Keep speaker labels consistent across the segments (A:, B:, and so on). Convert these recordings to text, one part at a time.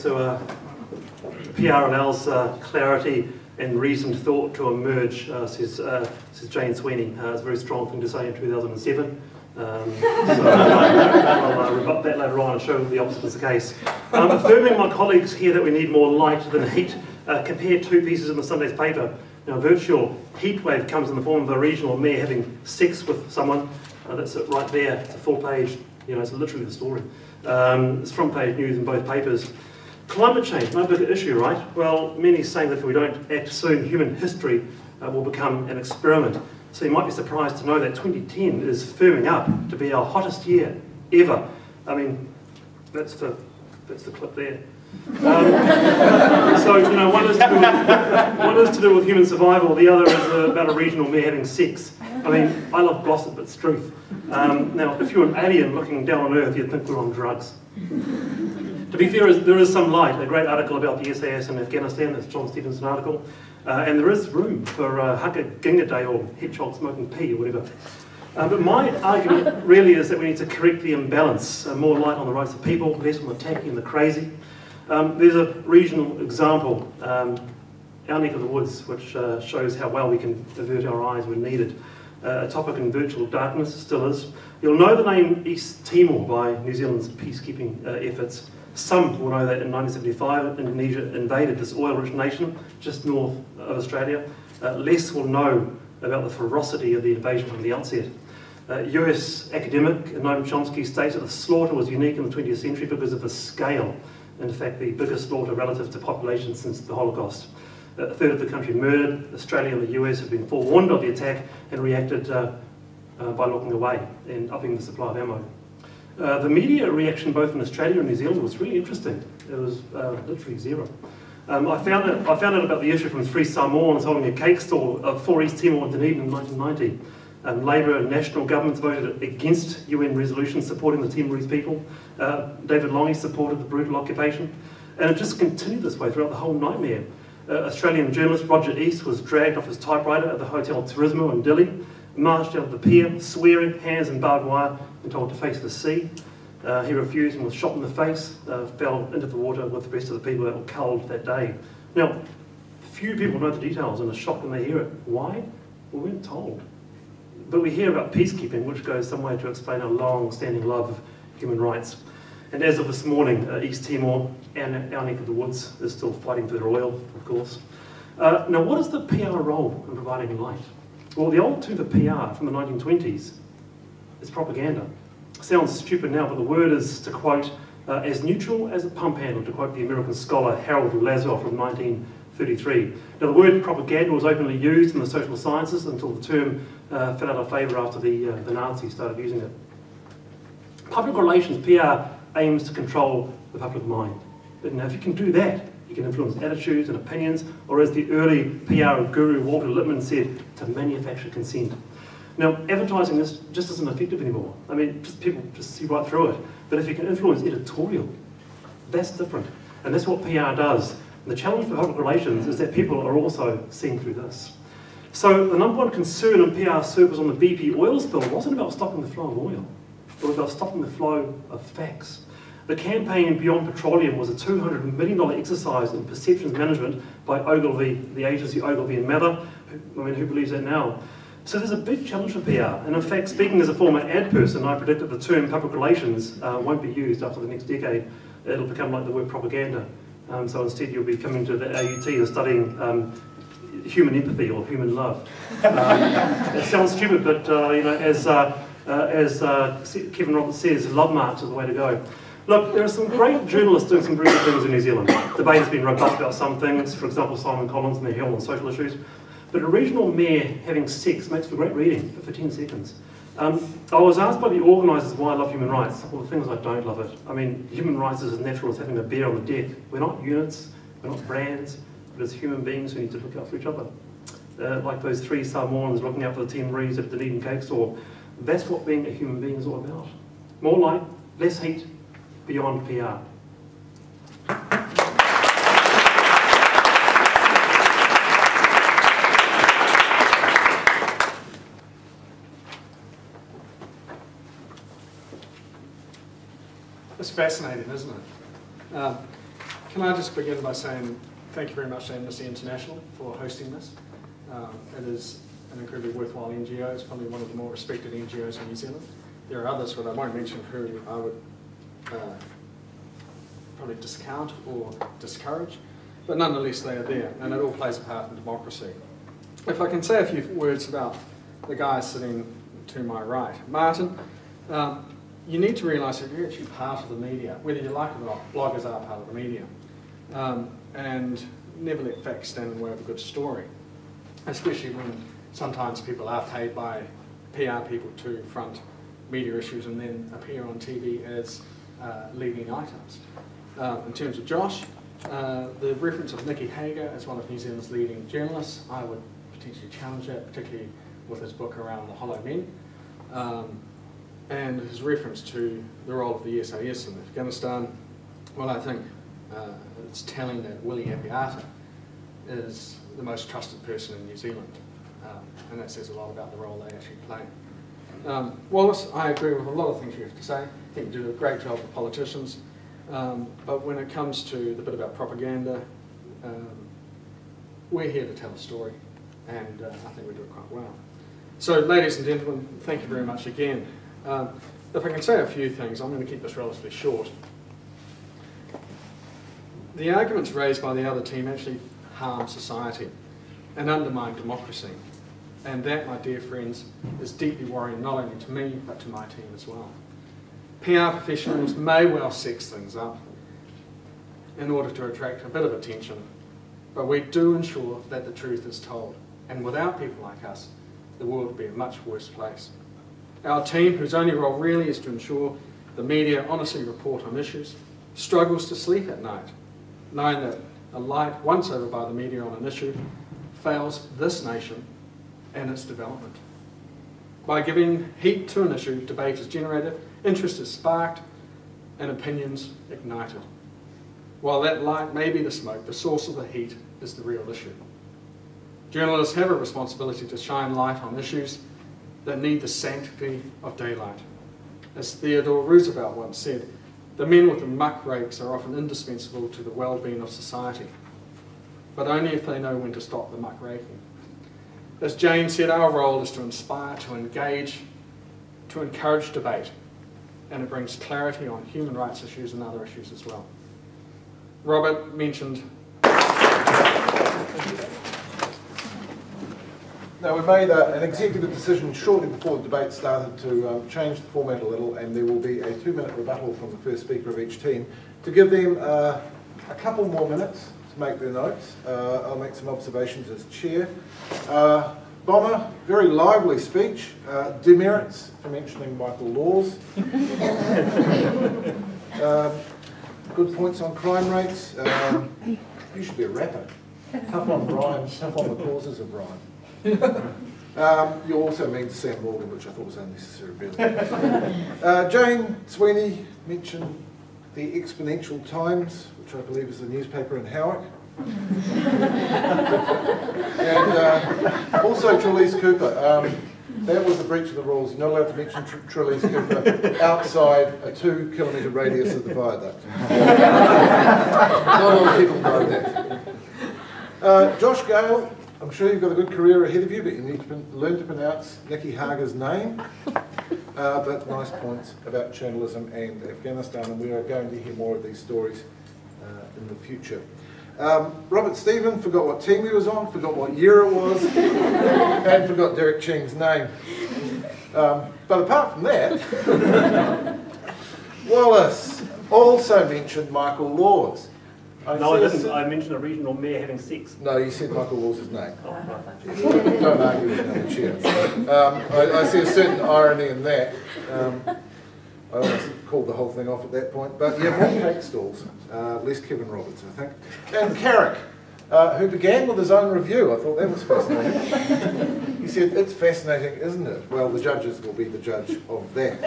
A: so PR allows clarity and reasoned thought to emerge, says Jane Sweeney. It's a very strong thing to say in 2007. So I'll rebut that later on and show the opposite is the case. Affirming my colleagues here that we need more light than heat, compare two pieces in the Sunday's paper. Now, virtual heat wave comes in the form of a regional mayor having sex with someone. That's it right there. It's a full page. You know, it's literally the story. It's front page news in both papers. Climate change, no bigger issue, right? Well, many saying that if we don't act soon, human history will become an experiment. So you might be surprised to know that 2010 is firming up to be our hottest year ever. I mean, that's the clip there. So, you know, one is to do with human survival, the other is about a regional mayor having sex. I mean, I love gossip, it's truth. Now, if you're an alien looking down on Earth, you'd think we're on drugs. To be fair, there is some light. A great article about the SAS in Afghanistan, that's John Stevenson article. And there is room for Haka Ginga Day or hedgehog smoking pea or whatever. But my argument really is that we need to correct the imbalance, more light on the rights of people, less on the tacky and the crazy. There's a regional example, our neck of the woods, which shows how well we can avert our eyes when needed. A topic in virtual darkness, still is. You'll know the name East Timor by New Zealand's peacekeeping efforts. Some will know that in 1975, Indonesia invaded this oil-rich nation just north of Australia. Less will know about the ferocity of the invasion from the outset. US academic Noam Chomsky states that the slaughter was unique in the 20th century because of the scale. In fact, the biggest slaughter relative to population since the Holocaust. A third of the country murdered. Australia and the US have been forewarned of the attack and reacted by looking away and upping the supply of ammo. The media reaction both in Australia and New Zealand was really interesting. It was literally zero. I found out about the issue from 3 Samoans holding a cake stall for East Timor in Dunedin in 1990. Labour and national governments voted against UN resolutions supporting the Timorese people. David Lange supported the brutal occupation. And it just continued this way throughout the whole nightmare. Australian journalist Roger East was dragged off his typewriter at the Hotel Turismo in Dili, marched out of the pier, swearing, hands in barbed wire, and told to face the sea. He refused and was shot in the face, fell into the water with the rest of the people that were culled that day. Now, few people know the details and are shocked when they hear it. Why? Well, we weren't told. But we hear about peacekeeping, which goes some way to explain our long-standing love of human rights. And as of this morning, East Timor and our neck of the woods is still fighting for their oil, of course. Now, what is the PR role in providing light? Well, the old term for PR from the 1920s is propaganda. Sounds stupid now, but the word is, to quote, as neutral as a pump handle, to quote the American scholar Harold Laswell from 1933. Now, the word propaganda was openly used in the social sciences until the term fell out of favour after the Nazis started using it. Public relations, PR, aims to control the public mind. But now, if you can do that, you can influence attitudes and opinions, or as the early PR guru Walter Lippmann said, to manufacture consent. Now, advertising just isn't effective anymore. I mean, people just see right through it. But if you can influence editorial, that's different. And that's what PR does. And the challenge for public relations is that people are also seeing through this. So the number one concern in PR circles on the BP oil spill wasn't about stopping the flow of oil. It was about stopping the flow of facts. The campaign Beyond Petroleum was a $200 million exercise in perceptions management by Ogilvy, the agency Ogilvy and Mather. I mean, who believes that now? So there's a big challenge for PR. And in fact, speaking as a former ad person, I predict that the term public relations won't be used after the next decade. It'll become like the word propaganda. So instead you'll be coming to the AUT and studying human empathy or human love. It sounds stupid, but you know, as Kevin Roberts says, love march is the way to go. Look, there are some great journalists doing some very good things in New Zealand. Debate has been robust about some things, for example, Simon Collins and their health and social issues. But a regional mayor having sex makes for great reading, but for 10 seconds. I was asked by the organisers why I love human rights. Well, the thing is I don't love it. I mean, human rights is as natural as having a beer on the deck. We're not units, we're not brands, but as human beings who need to look out for each other. Like those 3 Samoans looking out for the Timorese at the Dunedin cake store. That's what being a human being is all about. More light, less heat, beyond PR.
B: It's fascinating, isn't it? Can I just begin by saying thank you very much to Amnesty International for hosting this. It is an incredibly worthwhile NGO. It's probably one of the more respected NGOs in New Zealand. There are others, but I won't mention who I would probably discount or discourage, but nonetheless they are there, and it all plays a part in democracy. If I can say a few words about the guy sitting to my right. Martin, you need to realise that you're actually part of the media, whether you like it or not. Bloggers are part of the media. And never let facts stand in the way of a good story, especially when sometimes people are paid by PR people to front media issues and then appear on TV as leading items. In terms of Josh, the reference of Nicky Hager as one of New Zealand's leading journalists, I would potentially challenge that, particularly with his book around the hollow men, and his reference to the role of the SAS in Afghanistan. Well, I think it's telling that Willie Apiata is the most trusted person in New Zealand, and that says a lot about the role they actually play. Wallace, I agree with a lot of things you have to say. I think you do a great job with politicians, but when it comes to the bit about propaganda, we're here to tell a story, and I think we do it quite well. So, ladies and gentlemen, thank you very much again. If I can say a few things, I'm going to keep this relatively short. The arguments raised by the other team actually harm society and undermine democracy. And that, my dear friends, is deeply worrying not only to me, but to my team as well. PR professionals may well sex things up in order to attract a bit of attention, but we do ensure that the truth is told. And without people like us, the world would be a much worse place. Our team, whose only role really is to ensure the media honestly report on issues, struggles to sleep at night, knowing that a light once over by the media on an issue fails this nation and its development. By giving heat to an issue, debate is generated, interest is sparked, and opinions ignited. While that light may be the smoke, the source of the heat is the real issue. Journalists have a responsibility to shine light on issues that need the sanctity of daylight. As Theodore Roosevelt once said, the men with the muck rakes are often indispensable to the well-being of society, but only if they know when to stop the muck raking. As Jane said, our role is to inspire, to engage, to encourage debate, and it brings clarity on human rights issues and other issues as well. Robert mentioned...
C: Now, we made an executive decision shortly before the debate started to change the format a little, and there will be a 2-minute rebuttal from the first speaker of each team to give them a couple more minutes to make their notes. I'll make some observations as chair. Bomber, very lively speech. Demerits for mentioning Michael Laws. Good points on crime rates. You should be a rapper. Tough on Brian, tough on the causes of Brian. You also mean Sam Morgan, which I thought was unnecessary, really. Jane Sweeney mentioned the Exponential Times, which I believe is a newspaper in Howick. And also Trelise Cooper. That was a breach of the rules. You're not allowed to mention Trelise Cooper outside a 2-kilometre radius of the viaduct. Not a lot of people know that. Josh Gale. I'm sure you've got a good career ahead of you, but you need to learn to pronounce Nicky Hager's name. But nice points about journalism and Afghanistan, and we are going to hear more of these stories in the future. Robert Stephen forgot what team he was on, forgot what year it was, and forgot Derek Ching's name. But apart from that, Wallace also mentioned Michael Laws.
A: No, I didn't. I mentioned a regional mayor having sex.
C: No, you said Michael Laws' name.
A: Oh, right.
C: Don't argue with another chair. I see a certain irony in that. I almost called the whole thing off at that point. But yeah, more cake stalls. Less Kevin Roberts, I think. And Carrick, who began with his own review. I thought that was fascinating. He said, "It's fascinating, isn't it?" Well, the judges will be the judge of that.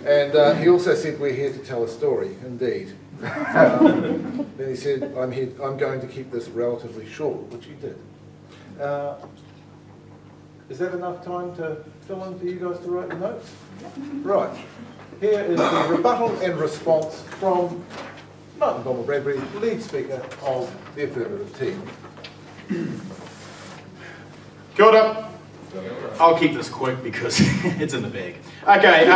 C: And he also said, "We're here to tell a story." Indeed. Then he said, I'm going to keep this relatively short, which he did. Is that enough time to fill in for you guys to write the notes? Right. Here is the rebuttal and response from Martin Bomber-Bradbury, lead speaker of the affirmative team.
D: Kia ora. I'll keep this quick because it's in the bag. Okay,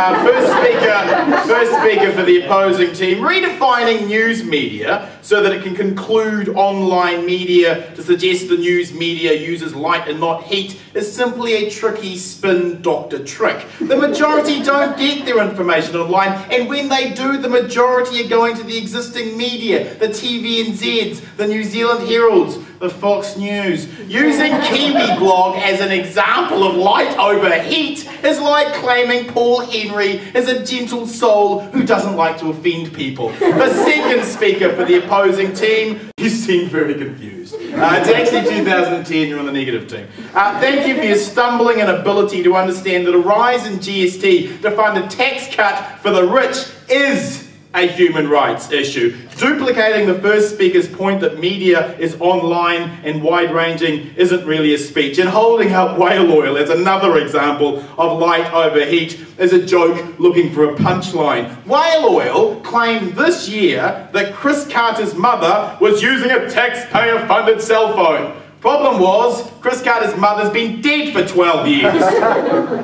D: first speaker for the opposing team, redefining news media so that it can conclude online media to suggest the news media uses light and not heat is simply a tricky spin doctor trick. The majority don't get their information online, and when they do, the majority are going to the existing media, the TVNZs, the New Zealand Heralds, the Fox News. Using Kiwi Blog as an example of light over heat is like claiming Paul Henry is a gentle soul who doesn't like to offend people. The second speaker for the opposing team, you seem very confused. It's actually 2010, you're on the negative team. Thank you for your stumbling inability to understand that a rise in GST to fund a tax cut for the rich is a human rights issue. Duplicating the first speaker's point that media is online and wide-ranging isn't really a speech, and holding up whale oil as another example of light over heat is a joke looking for a punchline. Whale oil claimed this year that Chris Carter's mother was using a taxpayer-funded cell phone. Problem was, Chris Carter's mother's been dead for 12 years.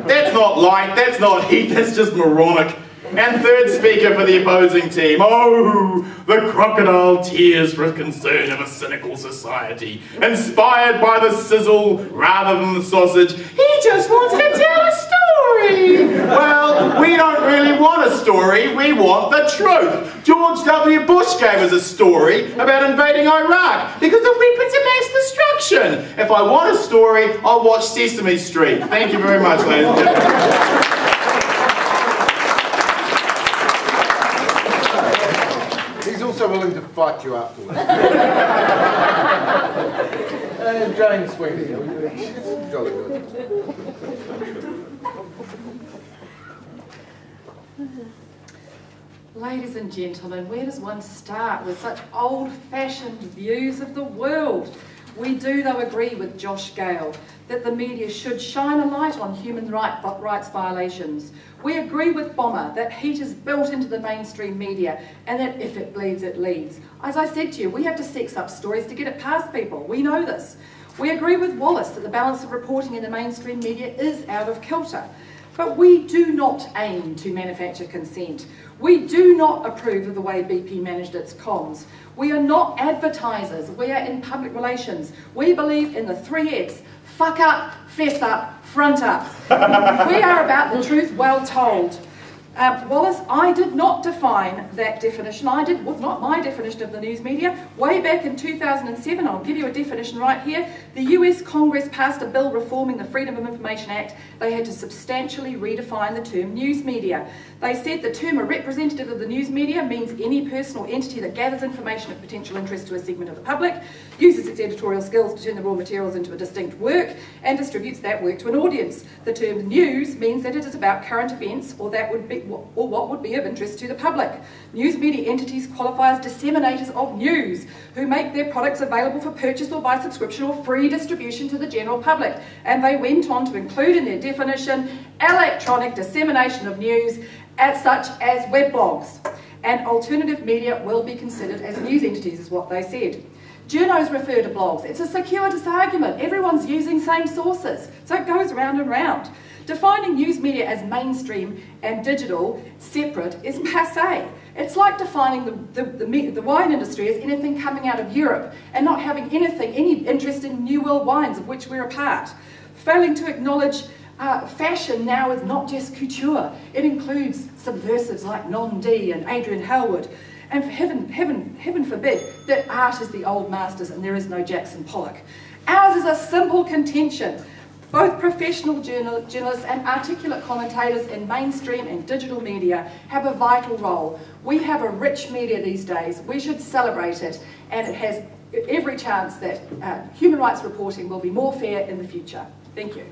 D: That's not light, that's not heat, that's just moronic. And third speaker for the opposing team, oh, the crocodile tears for a concern of a cynical society, inspired by the sizzle rather than the sausage. He just wants to tell a story. Well, we don't really want a story, we want the truth. George W. Bush gave us a story about invading Iraq because of weapons of mass destruction. If I want a story, I'll watch Sesame Street. Thank you very much, ladies and gentlemen.
C: He's also willing to fight you afterwards. And Jane Sweeney. She's jolly good.
E: Ladies and gentlemen, where does one start with such old-fashioned views of the world? We do, though, agree with Josh Gale that the media should shine a light on human rights violations. We agree with Bomber that heat is built into the mainstream media and that if it bleeds, it leads. As I said to you, we have to sex up stories to get it past people. We know this. We agree with Wallace that the balance of reporting in the mainstream media is out of kilter. But we do not aim to manufacture consent. We do not approve of the way BP managed its comms. We are not advertisers, we are in public relations. We believe in the 3 Fs, fuck up, fess up, front up. We are about the truth well told. Wallace, I did not define that definition. Was not my definition of the news media. Way back in 2007, I'll give you a definition right here. The US Congress passed a bill reforming the Freedom of Information Act. They had to substantially redefine the term news media. They said the term a representative of the news media means any person or entity that gathers information of potential interest to a segment of the public, uses its editorial skills to turn the raw materials into a distinct work, and distributes that work to an audience. The term news means that it is about current events or what would be of interest to the public. News media entities qualify as disseminators of news who make their products available for purchase or by subscription or free distribution to the general public. And they went on to include in their definition electronic dissemination of news such as weblogs. And alternative media will be considered as news entities is what they said. Journos refer to blogs. It's a circuitous argument. Everyone's using same sources. So it goes round and round. Defining news media as mainstream and digital separate is passé. It's like defining the wine industry as anything coming out of Europe and not having any interest in New World wines of which we're a part. Failing to acknowledge fashion now is not just couture. It includes subversives like Non D and Adrian Howard. And for heaven forbid that art is the old masters and there is no Jackson Pollock. Ours is a simple contention. Both professional journalists and articulate commentators in mainstream and digital media have a vital role. We have a rich media these days. We should celebrate it, and it has every chance that human rights reporting will be more fair in the future. Thank you.